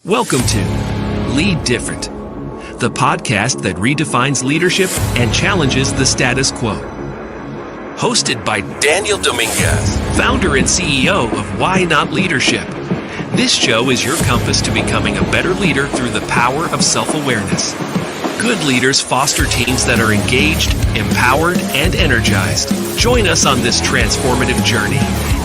Welcome to Lead Different, the podcast that redefines leadership and challenges the status quo. Hosted by Daniel Dominguez, founder and CEO of Why Not Leadership. This show is your compass to becoming a better leader through the power of self-awareness. Good leaders foster teams that are engaged, empowered, and energized. Join us on this transformative journey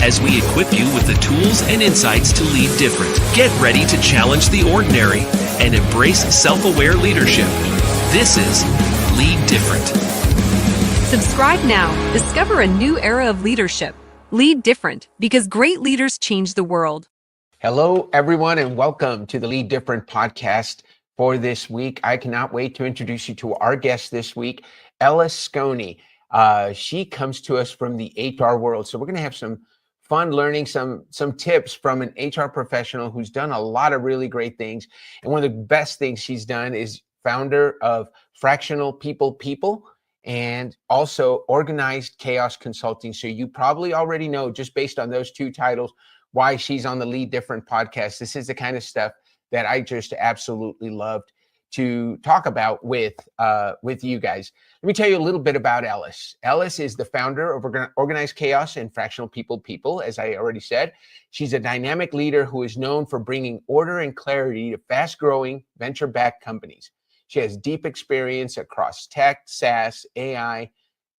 as we equip you with the tools and insights to lead different. Get ready to challenge the ordinary and embrace self-aware leadership. This is Lead Different. Subscribe now. Discover a new era of leadership. Lead different, because great leaders change the world. Hello, everyone, and welcome to the Lead Different podcast for this week. I cannot wait to introduce you to our guest this week, Elles Skony. She comes to us from the HR world. So we're going to have some fun learning some tips from an HR professional who's done a lot of really great things. And one of the best things she's done is founder of Fractional People and also Organized Chaos Consulting. So you probably already know, just based on those two titles, why she's on the Lead Different podcast. This is the kind of stuff that I just absolutely loved to talk about with you guys. Let me tell you a little bit about Elles. Elles is the founder of Organized Chaos and Fractional People, as I already said. She's a dynamic leader who is known for bringing order and clarity to fast-growing, venture-backed companies. She has deep experience across tech, SaaS, AI,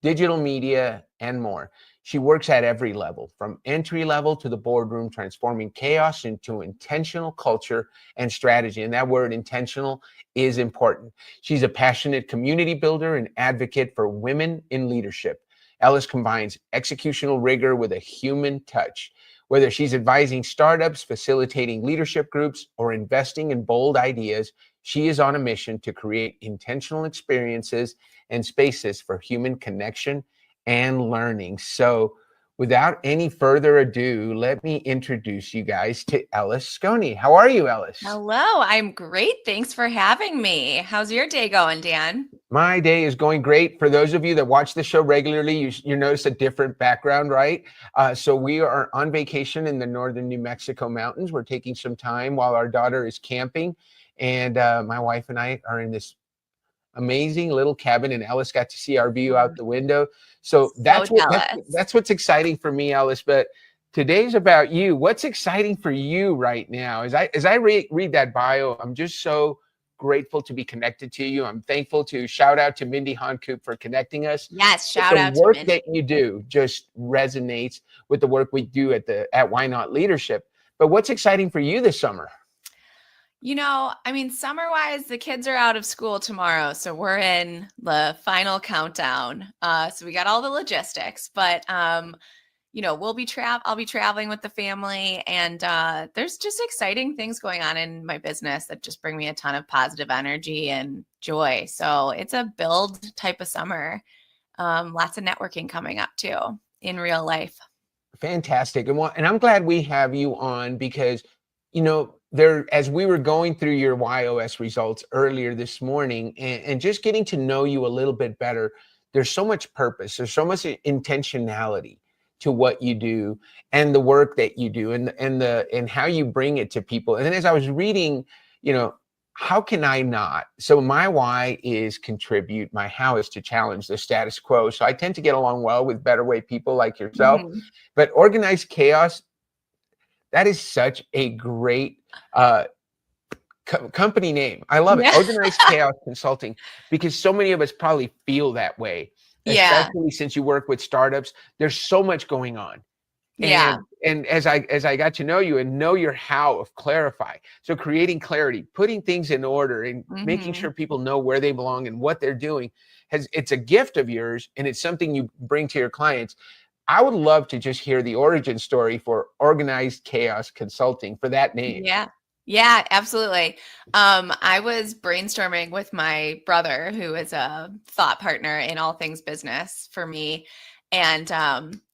digital media, and more. She works at every level, from entry level to the boardroom, transforming chaos into intentional culture and strategy. And that word intentional is important. She's a passionate community builder and advocate for women in leadership. Elles combines executional rigor with a human touch. Whether she's advising startups, facilitating leadership groups, or investing in bold ideas, she is on a mission to create intentional experiences and spaces for human connection and learning. So without any further ado, let me introduce you guys to Elles Skony. How are you, Elles? Hello, I'm great. Thanks for having me. How's your day going, Dan? My day is going great. For those of you that watch the show regularly, you notice a different background, right? So we are on vacation in the northern New Mexico mountains. We're taking some time while our daughter is camping. And my wife and I are in this amazing little cabin, and Elles got to see our view out the window. So that's what's exciting for me, Elles. But today's about you. What's exciting for you right now? As I read that bio, I'm just so grateful to be connected to you. I'm thankful to shout out to Mindy Honcoop for connecting us. Yes, shout out to Mindy. The work Mindy. that you do just resonates with the work we do at Why Not Leadership. But what's exciting for you this summer? You know, I mean, summer-wise, the kids are out of school tomorrow, so we're in the final countdown. So we got all the logistics, but you know, I'll be traveling with the family, and there's just exciting things going on in my business that just bring me a ton of positive energy and joy. So it's a build type of summer. Lots of networking coming up too in real life. Fantastic. And I'm glad we have you on because, you know, as we were going through your YOS results earlier this morning and just getting to know you a little bit better, there's so much purpose, there's so much intentionality to what you do and the work that you do and how you bring it to people. And then as I was reading, you know, how can I not? So my why is contribute, my how is to challenge the status quo. So I tend to get along well with better way people like yourself, but Organized Chaos, that is such a great company name. I love it. Organized Chaos Consulting, because so many of us probably feel that way, especially since you work with startups. There's so much going on. And as I got to know you and know your how of clarify. So creating clarity, putting things in order and making sure people know where they belong and what they're doing, it's a gift of yours, and it's something you bring to your clients. I would love to just hear the origin story for Organized Chaos Consulting, for that name. Yeah. Yeah, absolutely. I was brainstorming with my brother, who is a thought partner in all things business for me. And,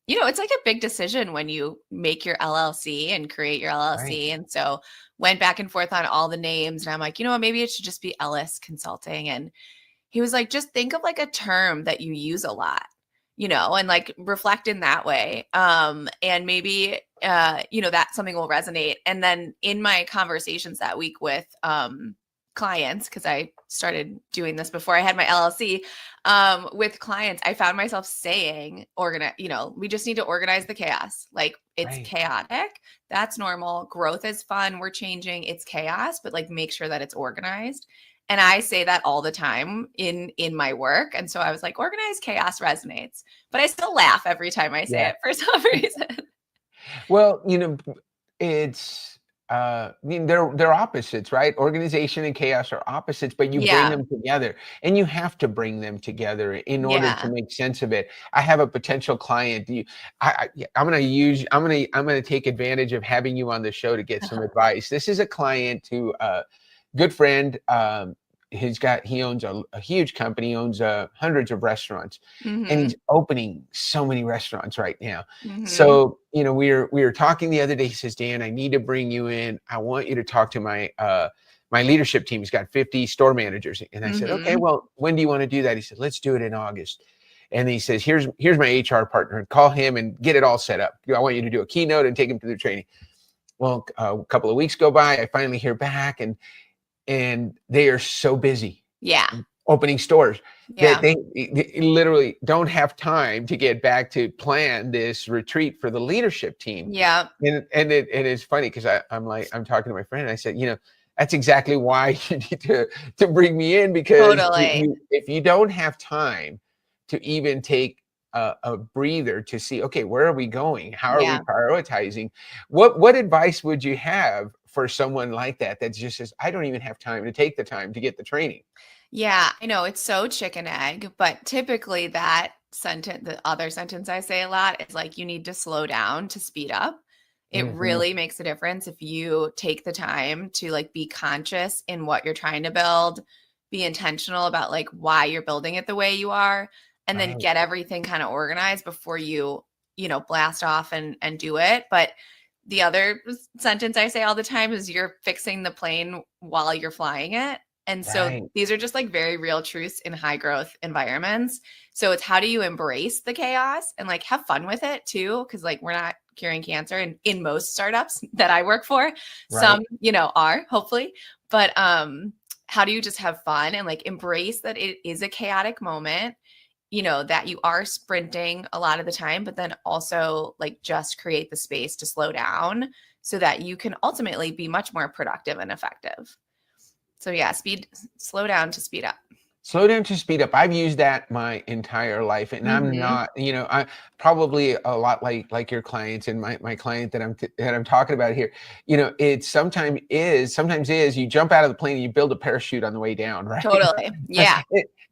it's like a big decision when you make your LLC and create your LLC. Right. And so went back and forth on all the names. And I'm like, maybe it should just be Elles Consulting. And he was like, just think of like a term that you use a lot, and like reflect in that way. And maybe, that something will resonate. And then in my conversations that week with clients, because I started doing this before I had my LLC, with clients, I found myself saying, we just need to organize the chaos. Like, it's Right. chaotic. That's normal. Growth is fun. We're changing. It's chaos, but like make sure that it's organized. And I say that all the time in my work. And so I was like, organized chaos resonates, but I still laugh every time I say Yeah. it for some reason. Well, it's they're opposites, right? Organization and chaos are opposites, but you bring Yeah. them together, and you have to bring them together in order to Yeah. make sense of it. I have a potential client. I'm gonna take advantage of having you on the show to get some advice. This is a client who, good friend. He owns a huge company, owns hundreds of restaurants, and he's opening so many restaurants right now. So, we were talking the other day. He says, Dan, I need to bring you in. I want you to talk to my leadership team. He's got 50 store managers. And I said, okay, well, when do you want to do that? He said, let's do it in August. And he says, here's my HR partner. Call him and get it all set up. I want you to do a keynote and take him to the training. Well, a couple of weeks go by. I finally hear back, and they are so busy. Yeah. Opening stores. Yeah. They literally don't have time to get back to plan this retreat for the leadership team. Yeah. And it's funny because I'm talking to my friend, and I said, that's exactly why you need to bring me in, because Totally. if you don't have time to even take a breather to see, okay, where are we going? How are we prioritizing? What advice would you have for someone like that just says, I don't even have time to take the time to get the training? Yeah, I know it's so chicken egg, but typically that sentence, the other sentence I say a lot is like, you need to slow down to speed up. It really makes a difference if you take the time to like be conscious in what you're trying to build, be intentional about like why you're building it the way you are, and then get everything kind of organized before you blast off and do it. But the other sentence I say all the time is you're fixing the plane while you're flying it. And so these are just like very real truths in high growth environments. So it's how do you embrace the chaos and like have fun with it too? Cause like we're not curing cancer in most startups that I work for. Some, are hopefully, but how do you just have fun and like embrace that it is a chaotic moment, that you are sprinting a lot of the time, but then also like just create the space to slow down so that you can ultimately be much more productive and effective. So yeah, slow down to speed up. Slow down to speed up. I've used that my entire life, and I'm not, I probably a lot like your clients and my client that I'm talking about here. It sometimes is you jump out of the plane and you build a parachute on the way down, right? Totally. Yeah.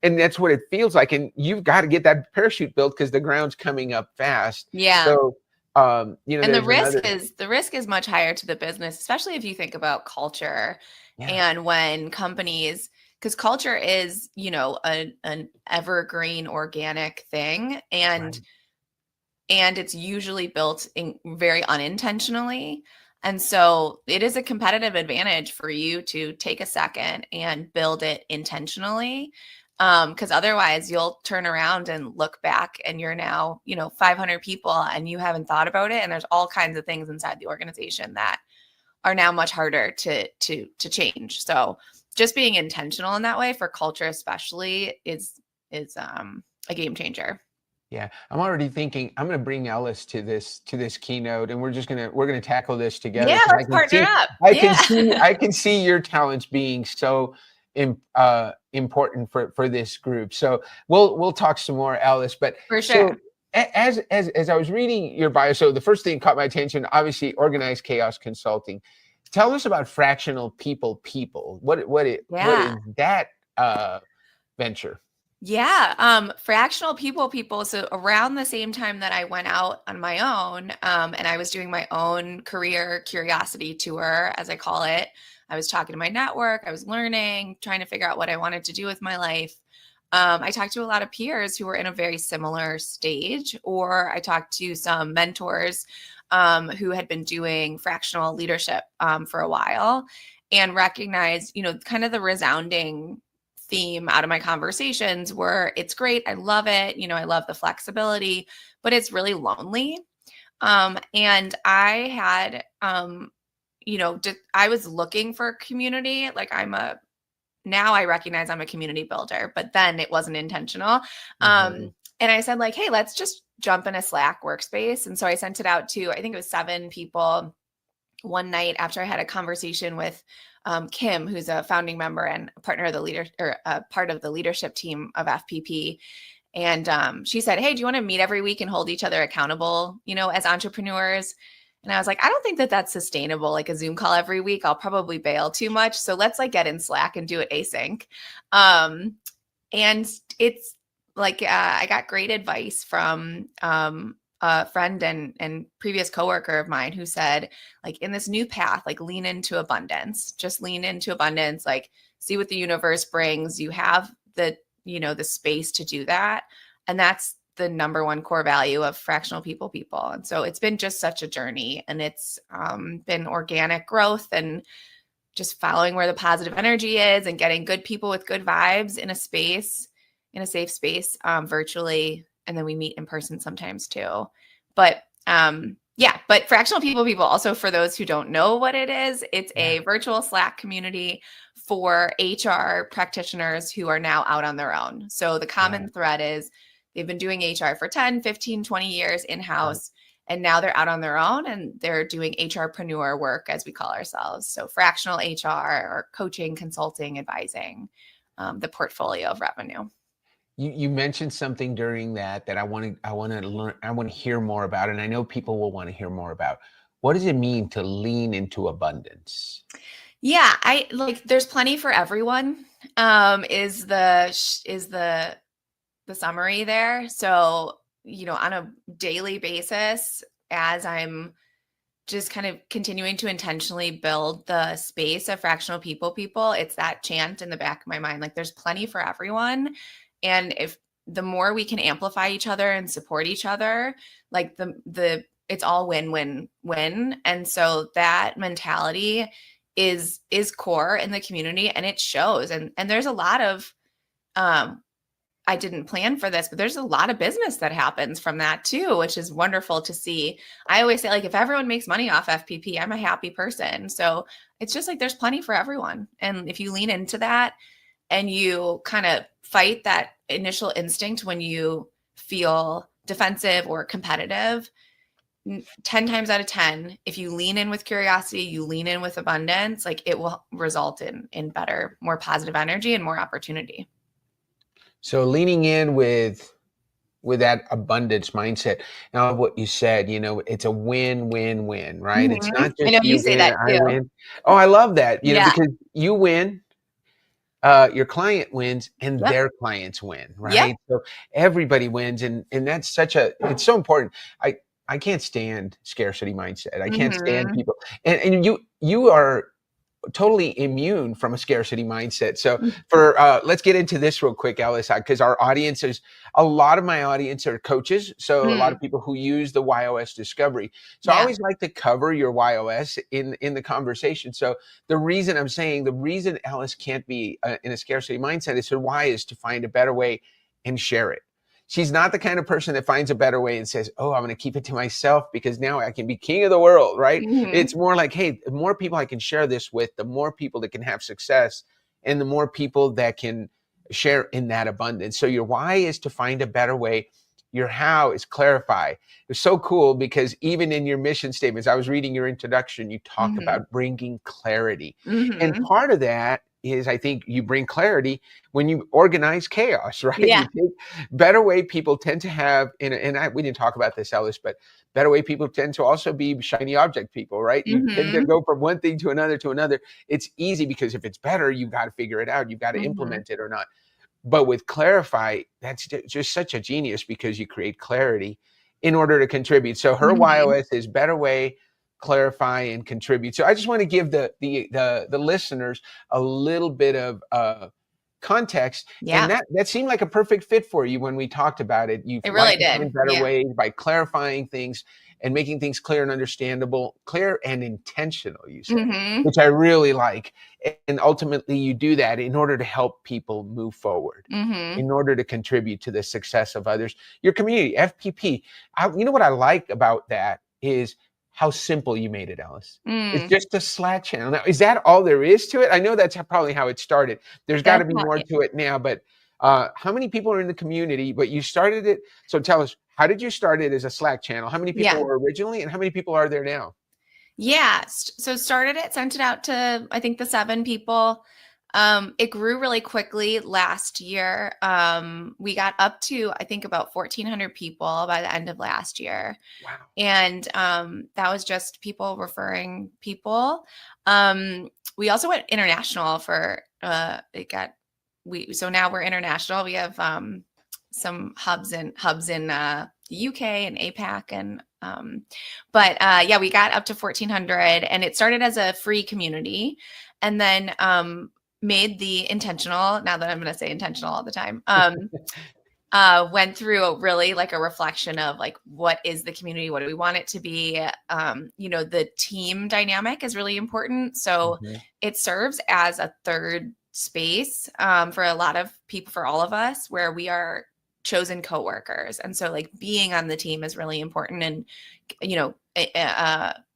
And that's what it feels like. And you've got to get that parachute built because the ground's coming up fast. Yeah. So, and the risk is much higher to the business, especially if you think about culture and when companies, because culture is, an evergreen organic thing. And it's usually built in very unintentionally. And so it is a competitive advantage for you to take a second and build it intentionally. Because otherwise you'll turn around and look back and you're now, 500 people and you haven't thought about it. And there's all kinds of things inside the organization that are now much harder to change. So just being intentional in that way for culture, especially is a game changer. Yeah, I'm already thinking I'm going to bring Elles to this keynote, and we're going to tackle this together. Yeah, let's partner up. I can see your talents being so important for this group. So we'll talk some more, Elles. But for sure. So, as I was reading your bio, so the first thing caught my attention, obviously, Organized Chaos Consulting. Tell us about Fractional People. What is that venture? Yeah, fractional people. So around the same time that I went out on my own, and I was doing my own career curiosity tour, as I call it, I was talking to my network, I was learning, trying to figure out what I wanted to do with my life. I talked to a lot of peers who were in a very similar stage, or I talked to some mentors who had been doing fractional leadership for a while, and recognized, kind of the resounding theme out of my conversations were, it's great, I love it, I love the flexibility, but it's really lonely. And I had, I was looking for a community. Like now I recognize I'm a community builder, but then it wasn't intentional. And I said, like, hey, let's just jump in a Slack workspace. And so I sent it out to, I think it was 7 people one night after I had a conversation with Kim, who's a founding member and a partner of the part of the leadership team of FPP. And she said, hey, do you want to meet every week and hold each other accountable, as entrepreneurs? And I was like, I don't think that that's sustainable. Like a Zoom call every week, I'll probably bail too much. So let's get in Slack and do it async. And it's like, I got great advice from a friend and previous coworker of mine who said, like, in this new path, like, lean into abundance, just lean into abundance, like, see what the universe brings. You have the space to do that. And that's the number one core value of fractional people. And so it's been just such a journey, and it's been organic growth and just following where the positive energy is and getting good people with good vibes in a safe space, virtually. And then we meet in person sometimes too. But but fractional people also, for those who don't know what it is, it's a virtual Slack community for HR practitioners who are now out on their own. So the common thread is they've been doing HR for 10, 15, 20 years in-house, and now they're out on their own and they're doing HRpreneur work, as we call ourselves. So fractional HR, or coaching, consulting, advising, the portfolio of revenue. You mentioned something during that I want to learn. I want to hear more about, and I know people will want to hear more about. What does it mean to lean into abundance? Yeah, there's plenty for everyone. Is the summary there. So, on a daily basis, as I'm just kind of continuing to intentionally build the space of fractional people, it's that chant in the back of my mind, like, there's plenty for everyone. And if the more we can amplify each other and support each other, like it's all win. And so that mentality is core in the community, and it shows. And there's a lot of, I didn't plan for this, but there's a lot of business that happens from that too, which is wonderful to see. I always say, like, if everyone makes money off FPP, I'm a happy person. So it's just like, there's plenty for everyone. And if you lean into that and you kind of fight that initial instinct when you feel defensive or competitive, 10 times out of 10, if you lean in with curiosity, you lean in with abundance, like, it will result in better, more positive energy and more opportunity. So leaning in with that abundance mindset. Now, what you said, it's a win-win-win, right? Mm-hmm. It's not just I know you say that too. I win. Oh, I love that. Because you win, your client wins, and their clients win, right? So everybody wins, and that's it's so important. I can't stand scarcity mindset. I can't stand people, and you are totally immune from a scarcity mindset. So let's get into this real quick, Elles, because our audience is, a lot of my audience are coaches. So a lot of people who use the YOS discovery. So I always like to cover your YOS in the conversation. So the reason Elles can't be in a scarcity mindset is her why is to find a better way and share it. She's not the kind of person that finds a better way and says, oh, I'm going to keep it to myself because now I can be king of the world, right? It's more like, hey, the more people I can share this with, the more people that can have success, and the more people that can share in that abundance. So your why is to find a better way. Your how is clarify. It's so cool because even in your mission statements, I was reading your introduction, you talk about bringing clarity. And part of that is, I think, you bring clarity when you organize chaos, right? Yeah. You take better way people tend to have, we didn't talk about this, Elles, but better way people tend to also be shiny object people, right? You tend to go from one thing to another. It's easy because if it's better, you've got to figure it out. You've got to implement it or not. But with Clarify, that's just such a genius because you create clarity in order to contribute. So her Mhm. YOS is better way, clarify, and contribute. So I just want to give the listeners a little bit of context, and Yeah, that seemed like a perfect fit for you when we talked about it. You it like really to find did. better Yeah. ways by clarifying things and making things clear and understandable, clear and intentional, you said, Mhm. which I really like. And ultimately, you do that in order to help people move forward, Mhm. in order to contribute to the success of others. Your community, FPP. You know what I like about that is how simple you made it, Ellis. It's Mm. just a Slack channel. Now, is that all there is to it? I know that's probably how it started. There's got to That's be how more to it now, but how many people are in the community? But you started it. So tell us, how did you start it as a Slack channel? How many people yeah. were originally, and how many people are there now? Yeah. So started it, sent it out to I think the 7 people. It grew really quickly last year. We got up to I think about 1,400 people by the end of last year. Wow. And that was just people referring people. We also went international for so now we're international. We have some hubs in the UK and APAC and but yeah, we got up to 1,400 and it started as a free community and then made the intentional, now that I'm going to say intentional all the time, went through a really like a reflection of like, what is the community? What do we want it to be? The team dynamic is really important. So Mhm. it serves as a third space for a lot of people, for all of us, where we are chosen coworkers. And so like being on the team is really important and,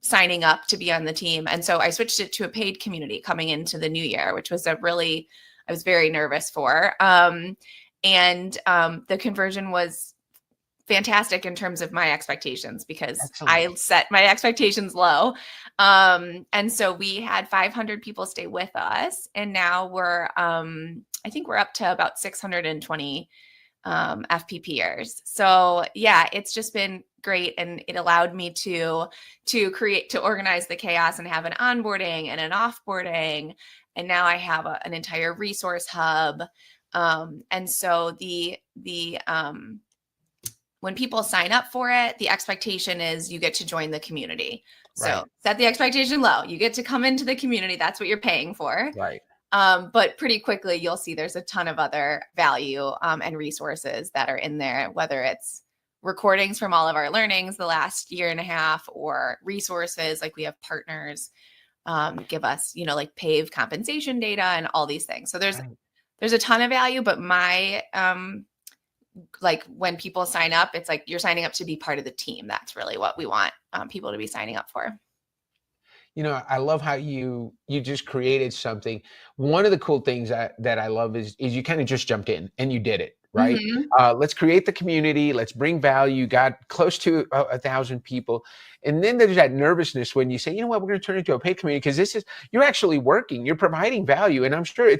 signing up to be on the team. And so I switched it to a paid community coming into the new year, which was I was very nervous for. And the conversion was fantastic in terms of my expectations because Excellent. I set my expectations low. And so we had 500 people stay with us. And now I think we're up to about 620 FPPers. So yeah, it's just been great. And it allowed me to organize the chaos and have an onboarding and an offboarding. And now I have an entire resource hub. And so when people sign up for it, the expectation is you get to join the community. So Right. set the expectation low. You get to come into the community. That's what you're paying for. Right. But pretty quickly, you'll see there's a ton of other value and resources that are in there, whether it's recordings from all of our learnings the last year and a half or resources like we have partners give us, like 𝗪𝗙 compensation data and all these things. So there's a ton of value, but my like when people sign up, it's like you're signing up to be part of the team. That's really what we want people to be signing up for. I love how you just created something. One of the cool things that I love is you kind of just jumped in and you did it, right? Mhm. Let's create the community. Let's bring value. Got close to 1,000 people. And then there's that nervousness when you say, you know what, we're going to turn it into a paid community because you're actually working, you're providing value. And I'm sure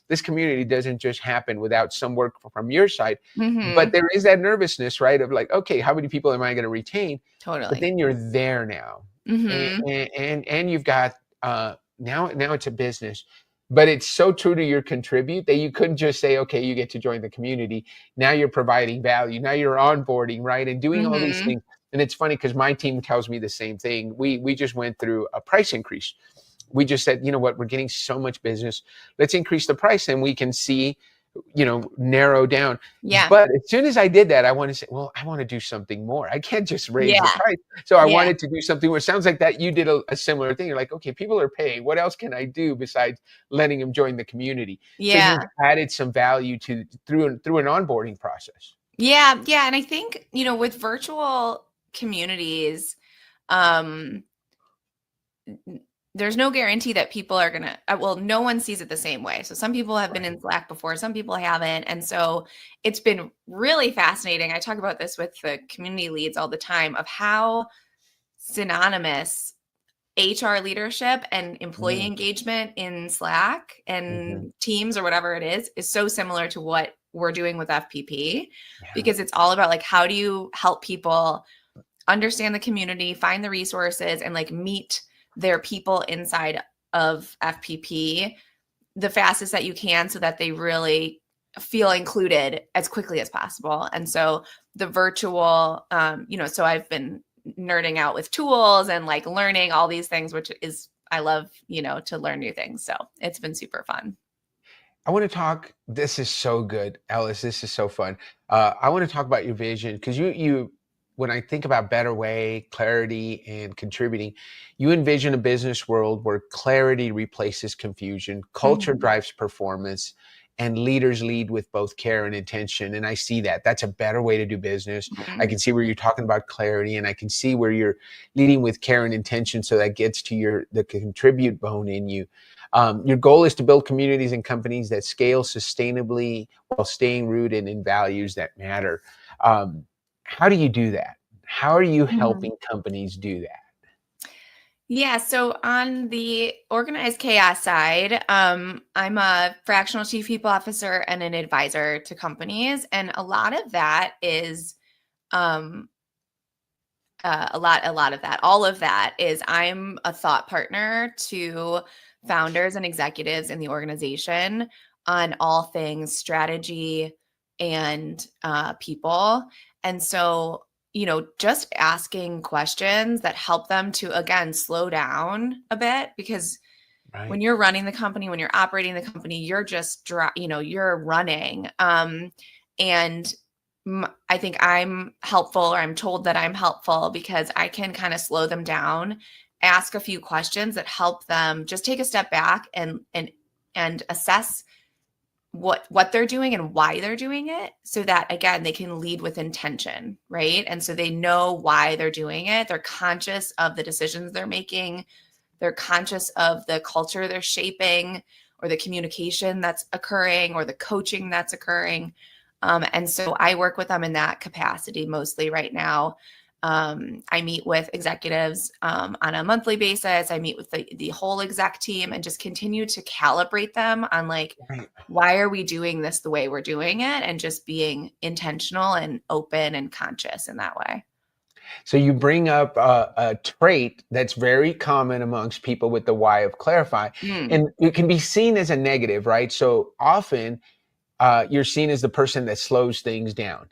this community doesn't just happen without some work from your side, but Mhm. there is that nervousness, right? Of like, okay, how many people am I going to retain? But Totally. then you're there now. And Mhm. and you've got now it's a business, but it's so true to your contribute that you couldn't just say, okay, you get to join the community. Now you're providing value. Now you're onboarding, right? And doing all these Mhm. things. And it's funny because my team tells me the same thing. We just went through a price increase. We just said, you know what, we're getting so much business. Let's increase the price and we can see, narrow down. Yeah. But as soon as I did that, I want to say, well, I want to do something more. I can't just raise the Yeah. price. So I Yeah. wanted to do something where it sounds like that you did a similar thing. You're like, okay, people are paying. What else can I do besides letting them join the community? So Yeah. you've added some value through an onboarding process. Yeah. Yeah. And I think, with virtual communities, um, there's no guarantee that people are going to, well, no one sees it the same way. So some people have been Right. in Slack before, some people haven't. And so it's been really fascinating. I talk about this with the community leads all the time of how synonymous HR leadership and employee Mm, engagement in Slack mhm. and Teams or whatever it is so similar to what we're doing with FPP Yeah. because it's all about like, how do you help people understand the community, find the resources, and like meet their people inside of FPP the fastest that you can so that they really feel included as quickly as possible. And so the virtual, so I've been nerding out with tools and like learning all these things, which is, I love, to learn new things. So it's been super fun. I want to talk, this is so good, Ellis, this is so fun. I want to talk about your vision, because when I think about 𝗪𝗡, clarity, and contributing, you envision a business world where clarity replaces confusion, culture drives performance, and leaders lead with both care and intention. And I see that. That's a better way to do business. I can see where you're talking about clarity, and I can see where you're leading with care and intention, so that gets to the contribute bone in you. Your goal is to build communities and companies that scale sustainably while staying rooted in values that matter. How do you do that? How are you helping companies do that? Yeah, so on the organized chaos side, I'm a fractional chief people officer and an advisor to companies, and a lot of that is all of that is I'm a thought partner to founders and executives in the organization on all things strategy and people. And so, just asking questions that help them to, again, slow down a bit, because when you're running the company, when you're operating the company, you're just, you're running. And I think I'm helpful, or I'm told that I'm helpful, because I can kind of slow them down, ask a few questions that help them just take a step back and assess what they're doing and why they're doing it, so that, again, they can lead with intention, right? And so they know why they're doing it. They're conscious of the decisions they're making. They're conscious of the culture they're shaping, or the communication that's occurring, or the coaching that's occurring. And so I work with them in that capacity mostly right now. I meet with executives on a monthly basis. I meet with the whole exec team and just continue to calibrate them on why are we doing this the way we're doing it, and just being intentional and open and conscious in that way. So you bring up a trait that's very common amongst people with the why of clarify, and it can be seen as a negative, right? So often you're seen as the person that slows things down.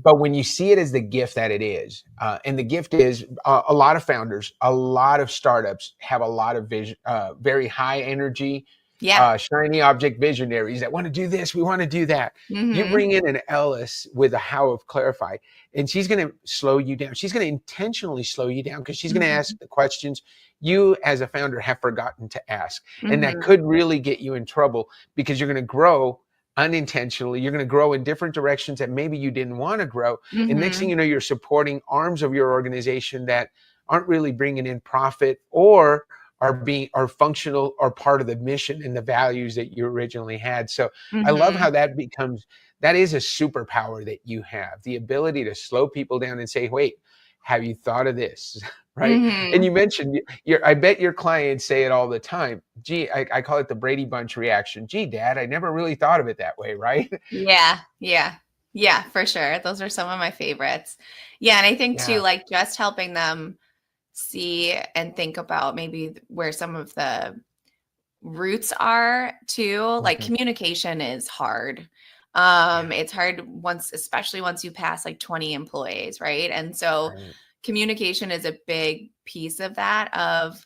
But when you see it as the gift that it is, and the gift is a lot of founders, a lot of startups have a lot of vision, very high energy, shiny object visionaries that want to do this, we want to do that. You bring in an Ellis with a how of clarify, and she's going to slow you down. She's going to intentionally slow you down, because she's going to ask the questions you as a founder have forgotten to ask. And that could really get you in trouble, because you're going to grow unintentionally. You're going to grow in different directions that maybe you didn't want to grow. And next thing you know, you're supporting arms of your organization that aren't really bringing in profit, or are functional, or part of the mission and the values that you originally had. So I love how that is a superpower that you have, the ability to slow people down and say, wait, have you thought of this? Right. And you mentioned, I bet your clients say it all the time. Gee, I call it the Brady Bunch reaction. Gee, Dad, I never really thought of it that way. Right. Yeah, for sure. Those are some of my favorites. Yeah. And I think too, just helping them see and think about maybe where some of the roots are too. Like communication is hard. It's hard especially once you pass 20 employees. Right. And so communication is a big piece of that, of,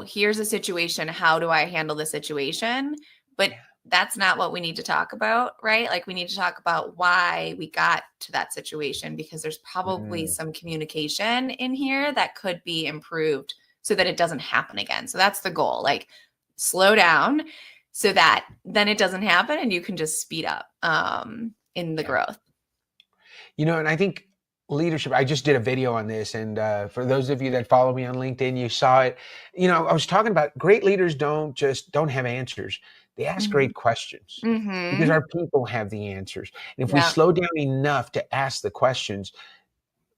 here's a situation. How do I handle the situation? But that's not what we need to talk about, right? We need to talk about why we got to that situation, because there's probably some communication in here that could be improved so that it doesn't happen again. So that's the goal, slow down so that then it doesn't happen, and you can just speed up in the growth. And I think leadership, I just did a video on this, and for those of you that follow me on LinkedIn, you saw it. I was talking about great leaders don't have answers. They ask great questions, because our people have the answers. And if we slow down enough to ask the questions,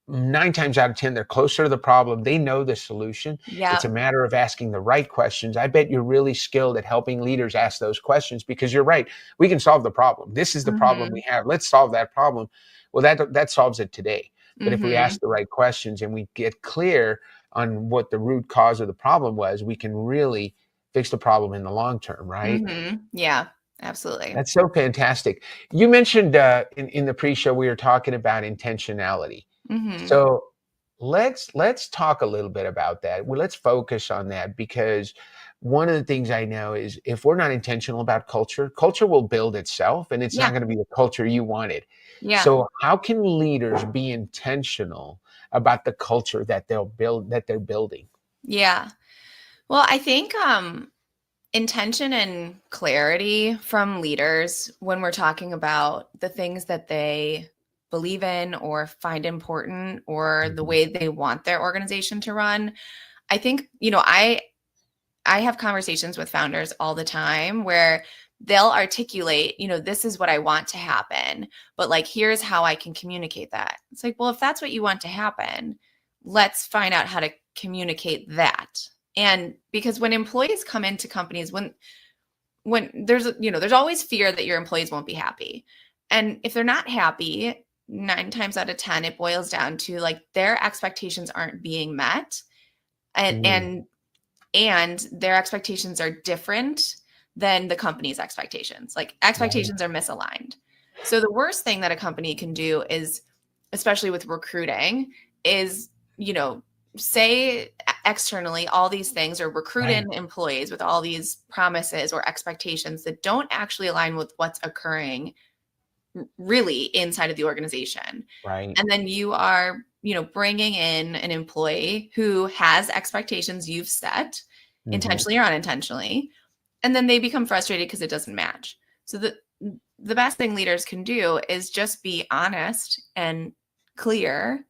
9 times out of 10, they're closer to the problem. They know the solution. It's a matter of asking the right questions. I bet you're really skilled at helping leaders ask those questions, because you're right. We can solve the problem. This is the problem we have. Let's solve that problem. Well, that solves it today. But if we ask the right questions and we get clear on what the root cause of the problem was, we can really fix the problem in the long term, right? Yeah, Absolutely. That's so fantastic. You mentioned in the pre-show we were talking about intentionality. Hmm. So let's talk a little bit about that. Well, let's focus on that because one of the things I know is if we're not intentional about culture, culture will build itself and it's not Yeah. going to be the culture you wanted. Yeah. So how can leaders be intentional about the culture that they're building? Yeah. Well, I think intention and clarity from leaders when we're talking about the things that they believe in or find important or the Mhm. way they want their organization to run. I think, I have conversations with founders all the time where they'll articulate, this is what I want to happen, but like, here's how I can communicate that. It's like, well, if that's what you want to happen, let's find out how to communicate that. And because when employees come into companies, when there's always fear that your employees won't be happy. And if they're not happy, 9 times out of 10, it boils down to like their expectations aren't being met. And Mm, and and their expectations are different than the company's expectations. Like right. expectations are misaligned. So the worst thing that a company can do is, especially with recruiting, is, say externally all these things or recruit Right. in employees with all these promises or expectations that don't actually align with what's occurring really inside of the organization. Right. And then you are, bringing in an employee who has expectations you've set Mhm. intentionally or unintentionally, and then they become frustrated because it doesn't match. So the best thing leaders can do is just be honest and clear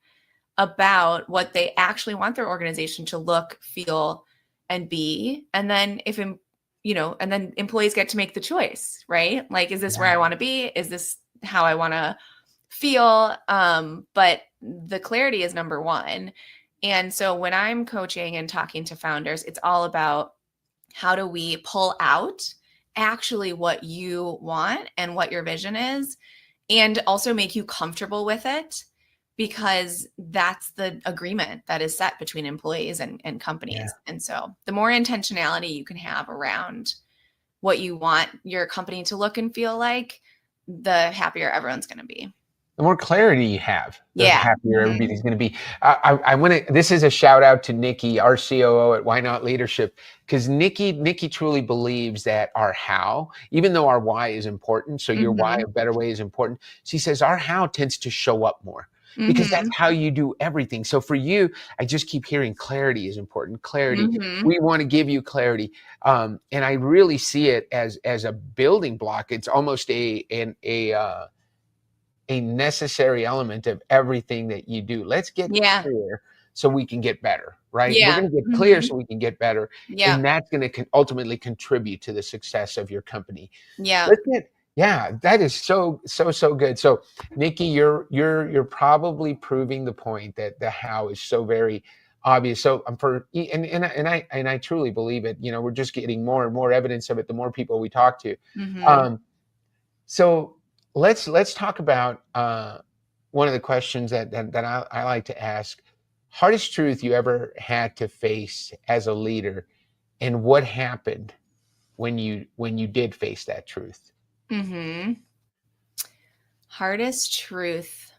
about what they actually want their organization to look, feel, and be. And then and then employees get to make the choice, right? Like, is this where I Yeah. want to be? Is this how I want to feel? But the clarity is number one. And so when I'm coaching and talking to founders, it's all about how do we pull out actually what you want and what your vision is, and also make you comfortable with it, because that's the agreement that is set between employees and Yeah. companies. And so the more intentionality you can have around what you want your company to look and feel like, the happier everyone's going to be. The more clarity you have, the Yeah. happier Mhm. everybody's going to be. I want to. This is a shout out to Nikki, our COO at Why Not Leadership, because Nikki truly believes that our how, even though our why is important, so your why, Mhm. a better way, is important. She says our how tends to show up more because that's Mhm. how you do everything. So for you, I just keep hearing clarity is important. Clarity. Mhm. We want to give you clarity, and I really see it as a building block. It's almost a necessary element of everything that you do. Let's get Yeah. clear so we can get better, right? We're Yeah. going to get clear Mhm. so we can get better, Yeah. and that's going to ultimately contribute to the success of your company. Yeah. Let's get Yeah, that is so good. So, Nikki, you're probably proving the point that the how is so very obvious. So, and I truly believe it. We're just getting more and more evidence of it the more people we talk to. Mhm. Um, so let's talk about one of the questions that I like to ask. Hardest truth you ever had to face as a leader, and what happened when you did face that truth? Mhm. Hardest truth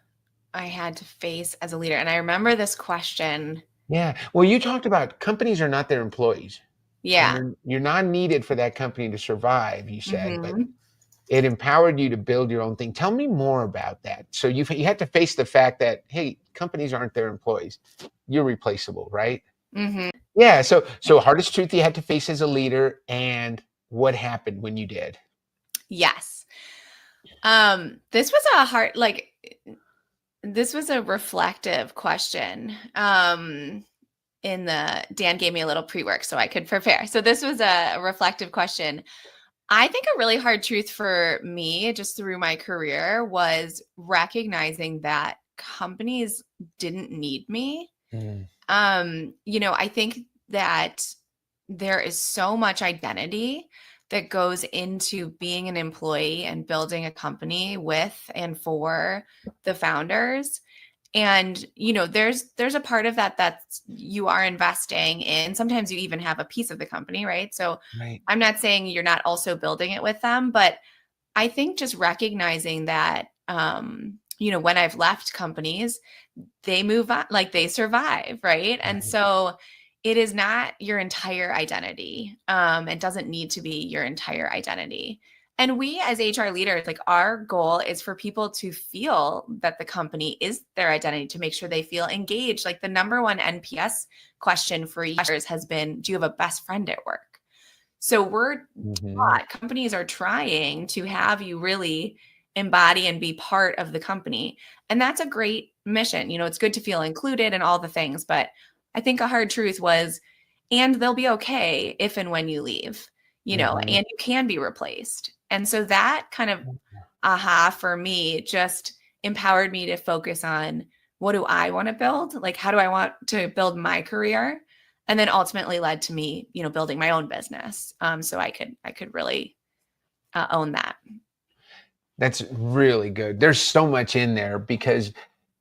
I had to face as a leader. And I remember this question. Yeah. Well, you talked about companies are not their employees, and Yeah. you're not needed for that company to survive. You said, but Mhm. it empowered you to build your own thing. Tell me more about that. So you had to face the fact that, hey, companies aren't their employees. You're replaceable, right? Mhm. Yeah. So hardest truth you had to face as a leader, and what happened when you did? Yes. This was a hard, like, this was a reflective question. Dan gave me a little pre-work so I could prepare. So this was a reflective question. I think a really hard truth for me, just through my career, was recognizing that companies didn't need me. Mm, I think that there is so much identity that goes into being an employee and building a company with and for the founders. And, there's a part of that you are investing in. Sometimes you even have a piece of the company, right? So Right. I'm not saying you're not also building it with them, but I think just recognizing that, when I've left companies, they move on, like they survive, right? And Right. so it is not your entire identity. It doesn't need to be your entire identity. And we as HR leaders, like our goal is for people to feel that the company is their identity, to make sure they feel engaged. Like the number one NPS question for years has been, do you have a best friend at work? So we're Mhm. taught, companies are trying to have you really embody and be part of the company. And that's a great mission. It's good to feel included and all the things, but I think a hard truth was, and they'll be okay if and when you leave, Mhm. and you can be replaced. And so that kind of aha for me just empowered me to focus on, what do I want to build? Like, how do I want to build my career? And then ultimately led to me, building my own business. So I could really own that. That's really good. There's so much in there because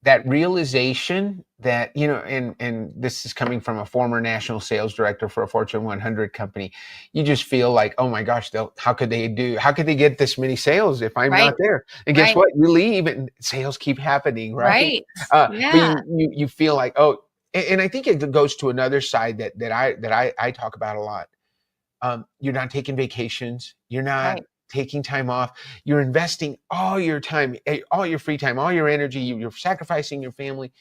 that realization that, and this is coming from a former national sales director for a Fortune 100 company. You just feel like, oh my gosh, how could they get this many sales if I'm Right. not there? And guess Right. what? You leave and sales keep happening, right? Right. But Yeah. you feel like, oh, and I think it goes to another side that I talk about a lot. You're not taking vacations. You're not Right. taking time off. You're investing all your time, all your free time, all your energy. You're sacrificing your family.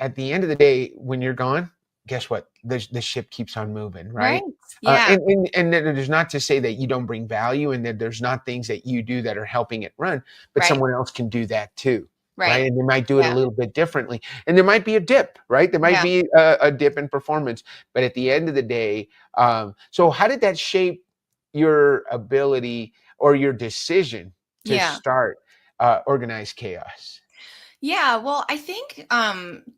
At the end of the day, when you're gone, guess what? The ship keeps on moving, Right. right? Yeah. And there's not to say that you don't bring value and that there's not things that you do that are helping it run, but Right. someone else can do that too. Right. Right. And they might do it a Yeah. little bit differently. And there might be a dip, right? There might Yeah. be a dip in performance. But at the end of the day, so how did that shape your ability or your decision to Yeah. start Organized Chaos? Yeah, well, I think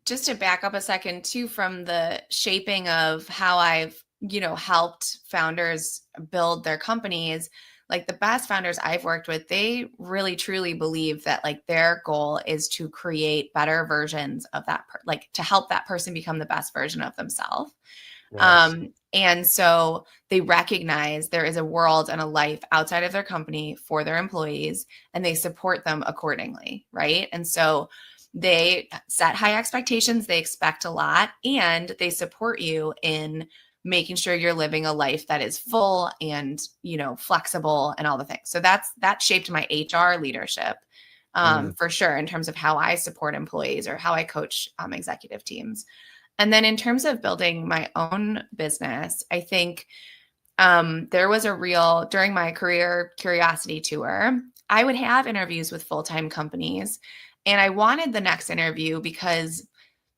just to back up a second too, from the shaping of how I've, helped founders build their companies, like the best founders I've worked with, they really truly believe that like their goal is to create better versions of like to help that person become the best version of themselves. Yes. And so they recognize there is a world and a life outside of their company for their employees, and they support them accordingly, right? And so they set high expectations, they expect a lot, and they support you in making sure you're living a life that is full and, flexible and all the things. So that shaped my HR leadership, Mm. for sure, in terms of how I support employees or how I coach executive teams. And then in terms of building my own business, I think there was during my career curiosity tour, I would have interviews with full-time companies. And I wanted the next interview because,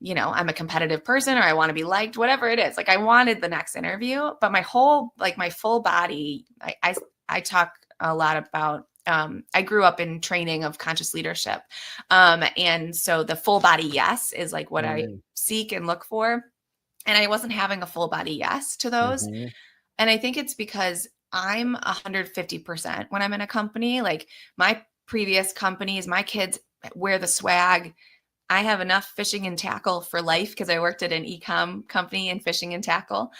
I'm a competitive person, or I want to be liked, whatever it is. Like I wanted the next interview, but my full body, I talk a lot about, I grew up in training of conscious leadership. And so the full body yes is like what I Mm. seek and look for. And I wasn't having a full body yes to those. Mhm. And I think it's because I'm 150% when I'm in a company. Like my previous companies, my kids wear the swag. I have enough fishing and tackle for life because I worked at an e-com company in fishing and tackle.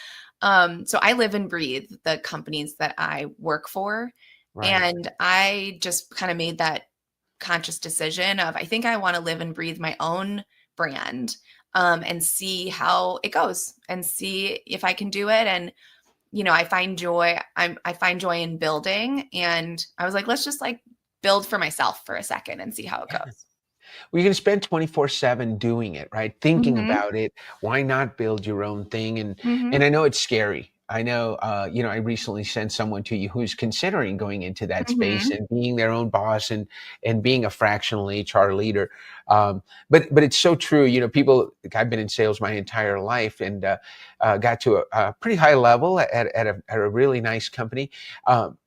So I live and breathe the companies that I work for. Right. And I just kind of made that conscious decision of, I think I want to live and breathe my own brand, and see how it goes and see if I can do it. And, I find joy. I find joy in building. And I was like, let's just like build for myself for a second and see how it Yeah. goes. Well, you can spend 24/7 doing it, right? Thinking Hmm. about it. Why not build your own thing? And Hmm. I know it's scary. I know, I recently sent someone to you who's considering going into that space Hmm. and being their own boss and being a fractional HR leader. But it's so true. People. I've been in sales my entire life and got to a pretty high level at a really nice company.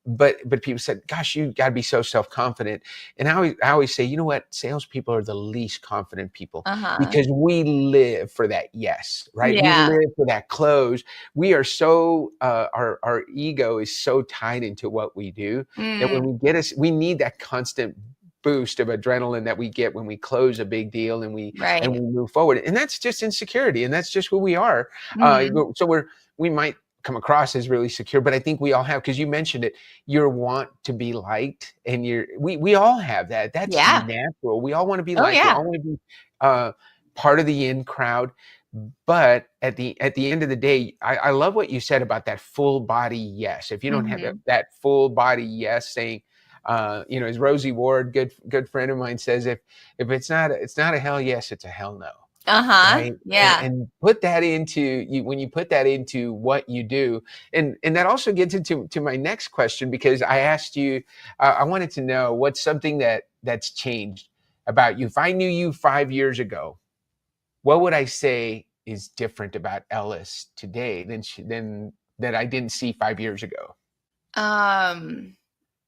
But people said, "Gosh, you got to be so self confident." And I always say, you know what? Salespeople are the least confident people Uh-huh. because we live for that yes, right? We Yeah. live for that close. We are so our ego is so tied into what we do that when Mm. we need that constant boost of adrenaline that we get when we close a big deal and we Right. move forward. And that's just insecurity, and that's just who we are. Mhm. So we might come across as really secure, but I think we all have, because you mentioned it, your want to be liked, and we all have that. That's Yeah. natural. We all want to be Oh, liked. We yeah. all want to be part of the in crowd. But at the end of the day, I love what you said about that full body yes. If you don't have Mhm. that full body yes, saying, as Rosie Ward, good friend of mine, says, if it's not a hell yes, it's a hell no. Uh-huh. Right. Yeah. And put that into you, when you put that into what you do. And that also gets into my next question, because I asked you, I wanted to know what's something that's changed about you. If I knew you 5 years ago, what would I say is different about Ellis today than that I didn't see 5 years ago? Um,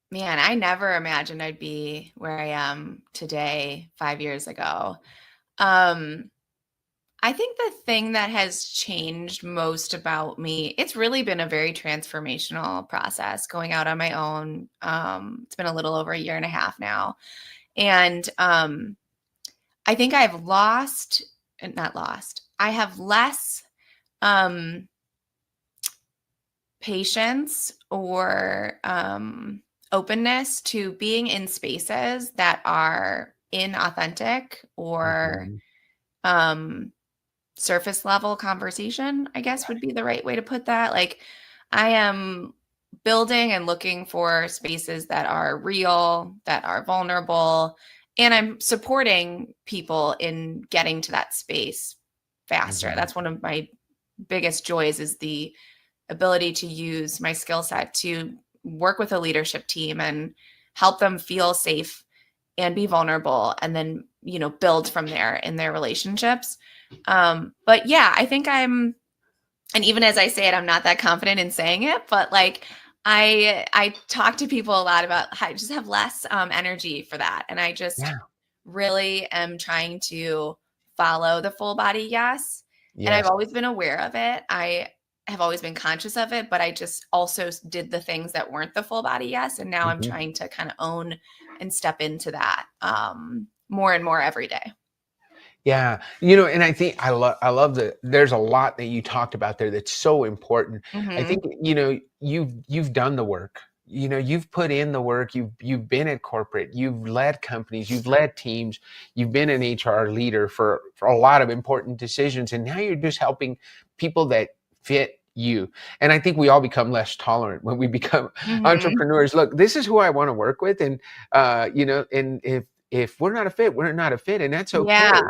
Man, I never imagined I'd be where I am today 5 years ago. Um, I think the thing that has changed most about me, it's really been a very transformational process going out on my own. It's been a little over a year and a half now. And I think I have less um, patience or openness to being in spaces that are inauthentic or Mhm. um, surface level conversation, I guess would be the right way to put that. Like, I am building and looking for spaces that are real, that are vulnerable, and I'm supporting people in getting to that space faster. Mhm. That's one of my biggest joys, is the ability to use my skill set to work with a leadership team and help them feel safe and be vulnerable, and then, build from there in their relationships. But yeah, I think and even as I say it, I'm not that confident in saying it, but like, I talk to people a lot about how I just have less energy for that. And I just Yeah. really am trying to follow the full body yes. And I've Yes. always been aware of it. I have always been conscious of it, but I just also did the things that weren't the full body yes. And now I'm Mhm. trying to kind of own and step into that more and more every day. Yeah, and I think I love there's a lot that you talked about there that's so important. I Hmm. think, you've done the work. You've put in the work. You've been at corporate. You've led companies. You've led teams. You've been an HR leader for a lot of important decisions, and now you're just helping people that fit you. And I think we all become less tolerant when we become Hmm. entrepreneurs. Look, this is who I want to work with, and and if we're not a fit, we're not a fit, and that's okay. Yeah,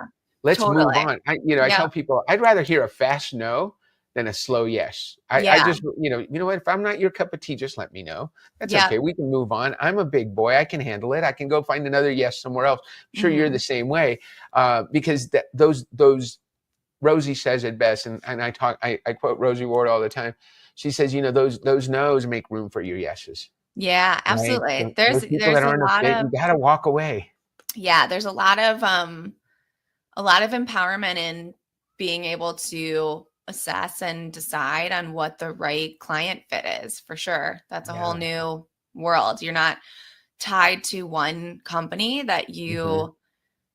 Let's move totally. on. I Yeah. tell people I'd rather hear a fast no than a slow yes. I Yeah. just, you know what? If I'm not your cup of tea, just let me know. That's Yeah. okay. We can move on. I'm a big boy. I can handle it. I can go find another yes somewhere else. I'm sure you're Hmm. the same way, because those Rosie says it best, and I quote Rosie Ward all the time. She says, those no's make room for your yeses, Yeah, right? absolutely. So those people There's that a aren't a lot fit, of you got to walk away. yeah, there's a lot of empowerment in being able to assess and decide on what the right client fit is, for sure. That's a whole Yeah. new world. You're not tied to one company that Hmm.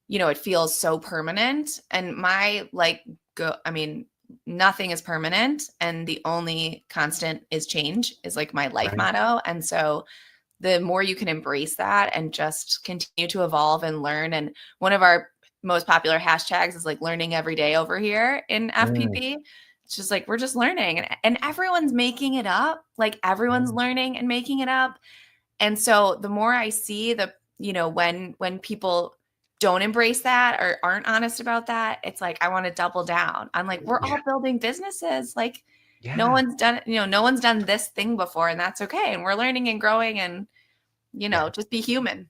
it feels so permanent. And I mean, nothing is permanent, and the only constant is change, is like my life Right. motto. And so the more you can embrace that and just continue to evolve and learn. And one of our most popular hashtags is like learning every day over here in Mm. FPP. It's just like, we're just learning, and everyone's making it up. Like, everyone's Yeah. learning and making it up. And so the more I see when people don't embrace that or aren't honest about that, it's like, I want to double down. I'm like, we're Yeah. all building businesses. Like, Yeah. no one's done this thing before, and that's okay. And we're learning and growing, and Yeah. just be human.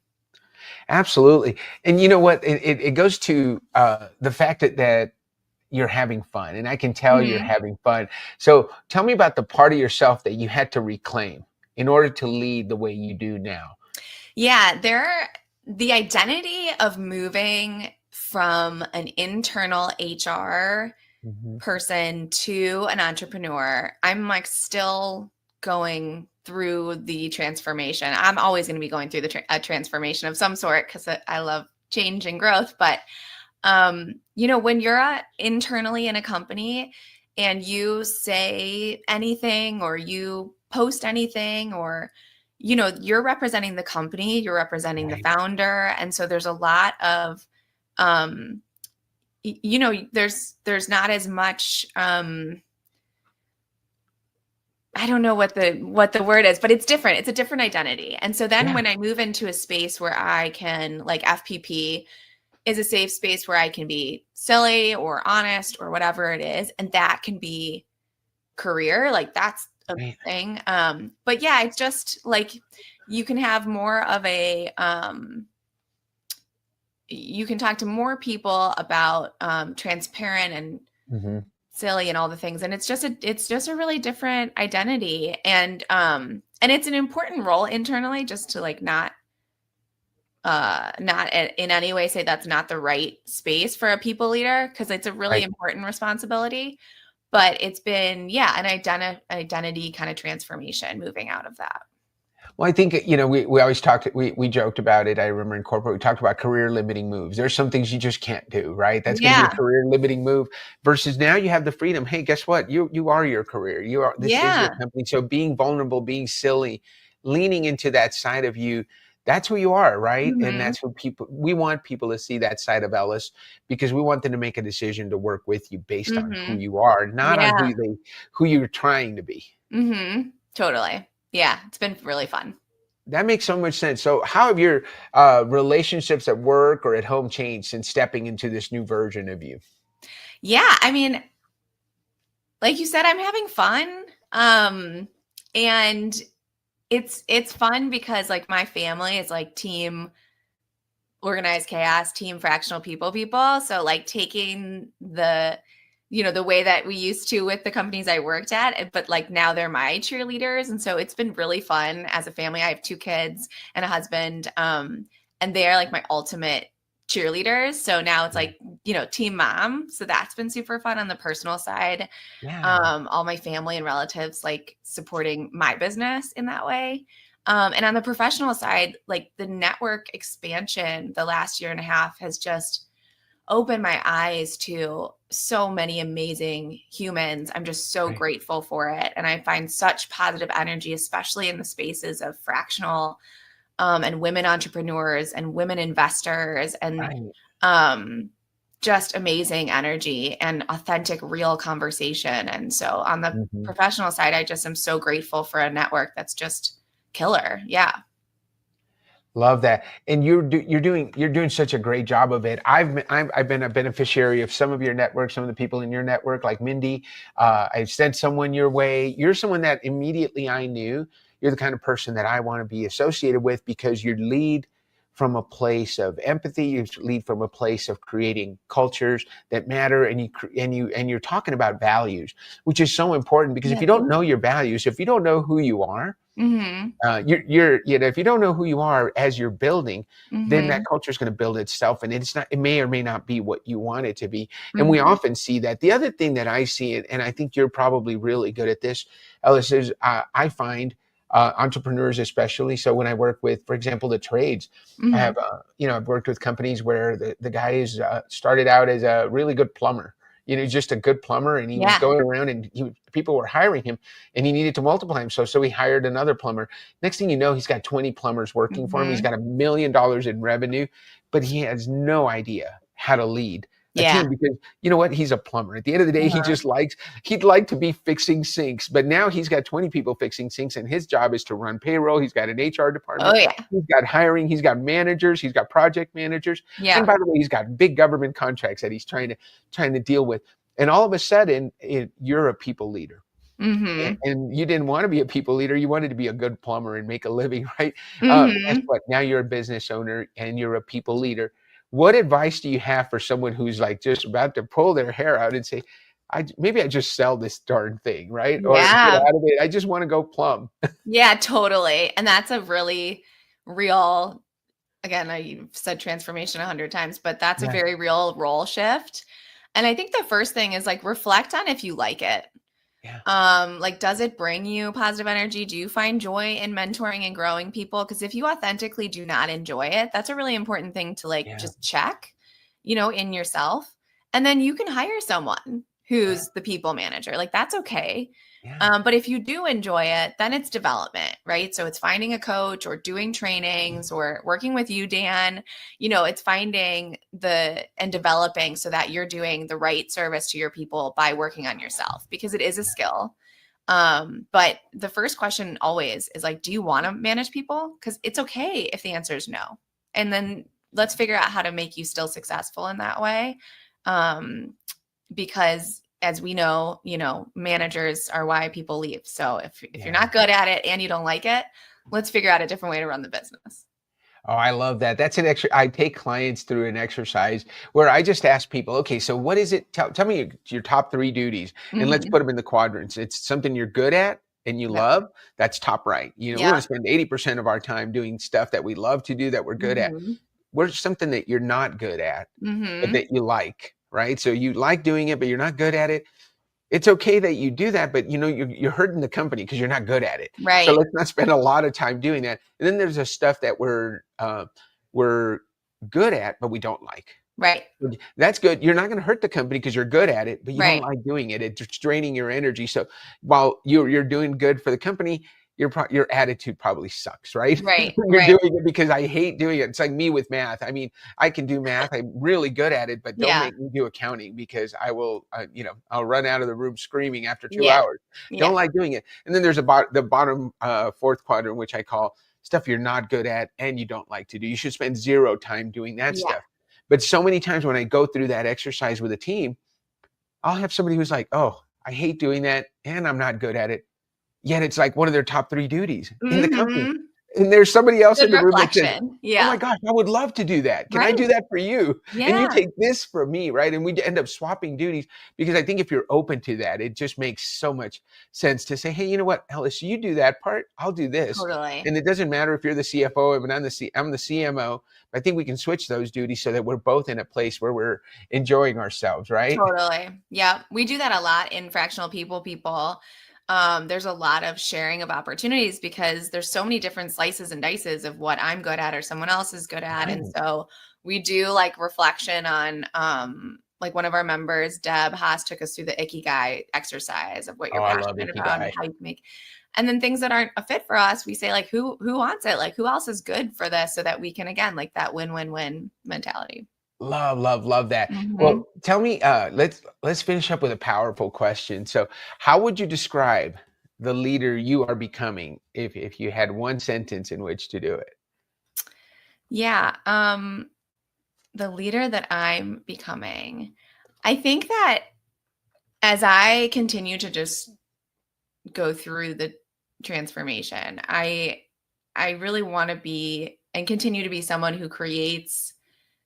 Absolutely. And you know what? It goes to the fact that you're having fun, and I can tell you're Mhm. having fun. So tell me about the part of yourself that you had to reclaim in order to lead the way you do now. Yeah, the identity of moving from an internal HR Hmm. person to an entrepreneur, I'm like still going through the transformation. I'm always going to be going through a transformation of some sort because I love change and growth. But, when you're internally in a company and you say anything or you post anything or, you're representing the company, you're representing the founder. And so there's a lot of, there's not as much, I don't know what the word is, but it's different. It's a different identity. And so then when I move into a space where I can, like FPP is a safe space where I can be silly or honest or whatever it is. And that can be career. Like that's a thing. But yeah, it's just like, you can have more of a, you can talk to more people about transparent and silly and all the things. And it's just a really different identity. And it's an important role internally, just to like not in any way say that's not the right space for a people leader, because it's a really important responsibility. But it's been, an identity kind of transformation moving out of that. Well, I think, we always talked, we joked about it. I remember in corporate, we talked about career limiting moves. There's some things you just can't do, right? That's going to be a career limiting move versus now you have the freedom. Hey, guess what? You are your career. This is your company. So being vulnerable, being silly, leaning into that side of you, that's who you are, right? And that's who we want people to see that side of Ellis, because we want them to make a decision to work with you based on who you are, not on who you're trying to be. Totally. Yeah, it's been really fun. That makes so much sense. So how have your relationships at work or at home changed since stepping into this new version of you? Yeah, I mean, like you said, I'm having fun. And it's fun because like my family is like team organized chaos, team fractional people. So like taking the way that we used to with the companies I worked at, but like now they're my cheerleaders. And so it's been really fun as a family. I have 2 kids and a husband, and they're like my ultimate cheerleaders. So now it's like, team mom. So that's been super fun on the personal side. All my family and relatives like supporting my business in that way. And on the professional side, like the network expansion the last year and a half has just opened my eyes to so many amazing humans. I'm just so grateful for it. And I find such positive energy, especially in the spaces of fractional and women entrepreneurs and women investors and just amazing energy and authentic, real conversation. And so on the professional side, I just am so grateful for a network that's just killer. Yeah. Love that. And you're doing such a great job of it. I've been a beneficiary of some of your network, some of the people in your network, like Mindy. I've sent someone your way. You're someone that immediately I knew you're the kind of person that I want to be associated with, because you lead from a place of empathy. You lead from a place of creating cultures that matter, and you're talking about values, which is so important, because if you don't know your values, if you don't know who you are, if you don't know who you are as you're building, then that culture is going to build itself, and it may or may not be what you want it to be. And we often see that. The other thing that I see, and I think you're probably really good at this, Ellis, is I find entrepreneurs especially. So when I work with, for example, the trades, I have, I've worked with companies where the guy is started out as a really good plumber, just a good plumber. And he was going around and people were hiring him, and he needed to multiply him. So he hired another plumber. Next thing you know, he's got 20 plumbers working for him. He's got $1 million in revenue, but he has no idea how to lead a team, because you know what? He's a plumber. At the end of the day, he'd like to be fixing sinks, but now he's got 20 people fixing sinks, and his job is to run payroll. He's got an HR department. He's got hiring. He's got managers. He's got project managers. And by the way, he's got big government contracts that he's trying to deal with. And all of a sudden, you're a people leader. And you didn't want to be a people leader. You wanted to be a good plumber and make a living, right? Guess what? Now you're a business owner and you're a people leader. What advice do you have for someone who's like just about to pull their hair out and say, maybe I just sell this darn thing, right? Or get out of it. I just want to go plumb. Yeah, totally. And that's a really real, again, I've said transformation 100 times, but that's a very real role shift. And I think the first thing is like reflect on if you like it. Yeah. Like, does it bring you positive energy? Do you find joy in mentoring and growing people? Because if you authentically do not enjoy it, that's a really important thing to like Yeah. just check, in yourself. And then you can hire someone who's the people manager. Like, that's okay. Yeah. But if you do enjoy it, then it's development, right? So it's finding a coach or doing trainings or working with you, Dan. It's finding and developing so that you're doing the right service to your people by working on yourself, because it is a skill. But the first question always is like, do you want to manage people? Because it's okay if the answer is no. And then let's figure out how to make you still successful in that way. Because as we know, managers are why people leave. So if you're not good at it and you don't like it, let's figure out a different way to run the business. Oh, I love that. That's an extra. I take clients through an exercise where I just ask people, okay, so what is it? Tell me your top 3 duties, and let's put them in the quadrants. It's something you're good at and you love. That's top right. We want to spend 80% of our time doing stuff that we love to do, that we're good at. Where's something that you're not good at, but that you like, right? So you like doing it, but you're not good at it. It's okay that you do that, but you're hurting the company because you're not good at it. Right. So let's not spend a lot of time doing that. And then there's the stuff that we're good at, but we don't like. Right. That's good. You're not going to hurt the company because you're good at it, but you don't like doing it. It's draining your energy. So while you're doing good for the company, your attitude probably sucks, right? Right. You're doing it because I hate doing it. It's like me with math. I mean, I can do math. I'm really good at it, but don't make me do accounting because I will, I'll run out of the room screaming after 2 hours. Don't like doing it. And then there's the bottom 4th quadrant, which I call stuff you're not good at and you don't like to do. You should spend 0 time doing that stuff. But so many times when I go through that exercise with a team, I'll have somebody who's like, oh, I hate doing that and I'm not good at it. Yet it's like one of their top 3 duties in the company. And there's somebody else in the room that says, oh my gosh, I would love to do that. Can I do that for you? And you take this from me, right? And we end up swapping duties, because I think if you're open to that, it just makes so much sense to say, hey, you know what, Ellis, you do that part, I'll do this. Totally. And it doesn't matter if you're the CFO and I'm the CMO. I think we can switch those duties so that we're both in a place where we're enjoying ourselves, right? Totally. Yeah. We do that a lot in fractional people. There's a lot of sharing of opportunities because there's so many different slices and dices of what I'm good at or someone else is good at. And so we do like reflection on, like one of our members, 𝗬𝗵𝗀 took us through the 𝗖𝗂𝗃𝗃 exercise of what you're passionate about and how you can make, and then things that aren't a fit for us, we say like, who wants it? Like, who else is good for this, so that we can, again, like that win-win-win mentality. Love that. Well, tell me, let's finish up with a powerful question. So how would you describe the leader you are becoming if you had one sentence in which to do it? Yeah. The leader that I'm becoming, I think that as I continue to just go through the transformation, I really want to be and continue to be someone who creates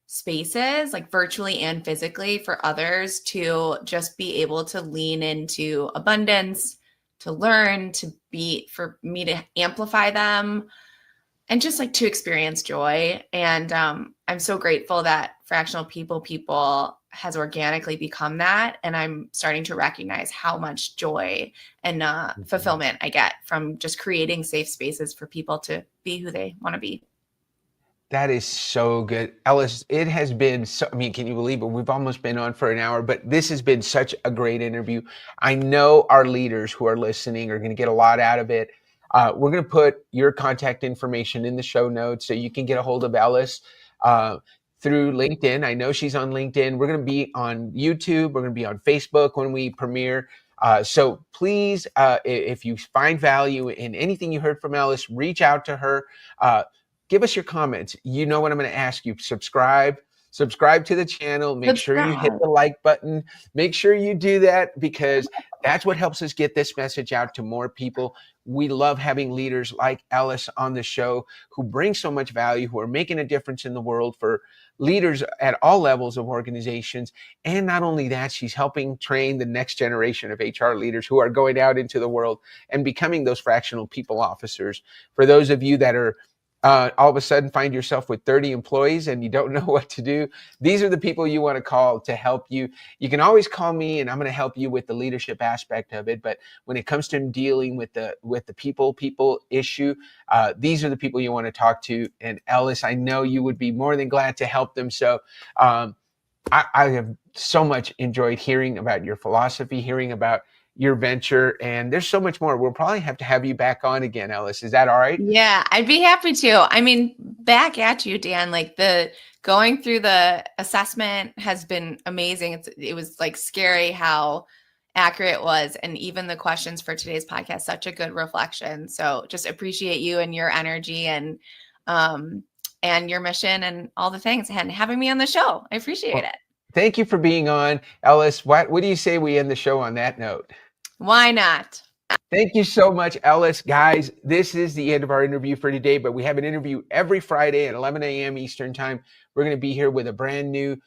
spaces, like virtually and physically, for others to just be able to lean into abundance, to learn, for me to amplify them, and just like to experience joy. And I'm so grateful that Fractional People has organically become that. And I'm starting to recognize how much joy and fulfillment I get from just creating safe spaces for people to be who they want to be. That is so good. Ellis, it has been can you believe it? We've almost been on for an hour, but this has been such a great interview. I know our leaders who are listening are going to get a lot out of it. We're going to put your contact information in the show notes so you can get a hold of Ellis through LinkedIn. I know she's on LinkedIn. We're going to be on YouTube. We're going to be on Facebook when we premiere. So please, if you find value in anything you heard from Ellis, reach out to her. Give us your comments. You know what I'm going to ask you. Subscribe to the channel. Make sure you hit the like button. Make sure you do that, because that's what helps us get this message out to more people. We love having leaders like Ellis on the show who bring so much value, who are making a difference in the world for leaders at all levels of organizations. And not only that, she's helping train the next generation of HR leaders who are going out into the world and becoming those fractional people officers. For those of you that are all of a sudden find yourself with 30 employees and you don't know what to do, these are the people you want to call to help you. You can always call me and I'm going to help you with the leadership aspect of it. But when it comes to dealing with the people issue, these are the people you want to talk to. And Ellis, I know you would be more than glad to help them. So I have so much enjoyed hearing about your philosophy, hearing about your venture, and there's so much more. We'll probably have to have you back on again, Ellis. Is that all right? Yeah, I'd be happy to. I mean, back at you, Dan, like going through the assessment has been amazing. It was like scary how accurate it was. And even the questions for today's podcast, such a good reflection. So just appreciate you and your energy and your mission and all the things and having me on the show. I appreciate it. Thank you for being on, Ellis. What do you say we end the show on that note? Why not? Thank you so much, Ellis. Guys, this is the end of our interview for today, but we have an interview every Friday at 11 a.m. Eastern time. We're going to be here with a brand new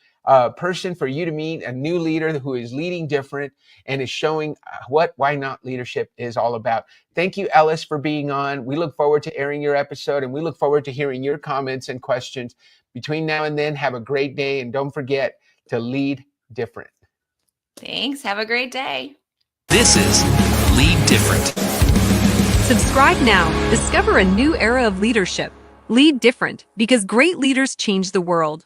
person for you to meet, a new leader who is leading different and is showing what why not leadership is all about. Thank you, Ellis, for being on. We look forward to airing your episode, and we look forward to hearing your comments and questions. Between now and then, have a great day, and don't forget to lead different. Thanks. Have a great day. This is Lead Different. Subscribe now. Discover a new era of leadership. Lead different because great leaders change the world.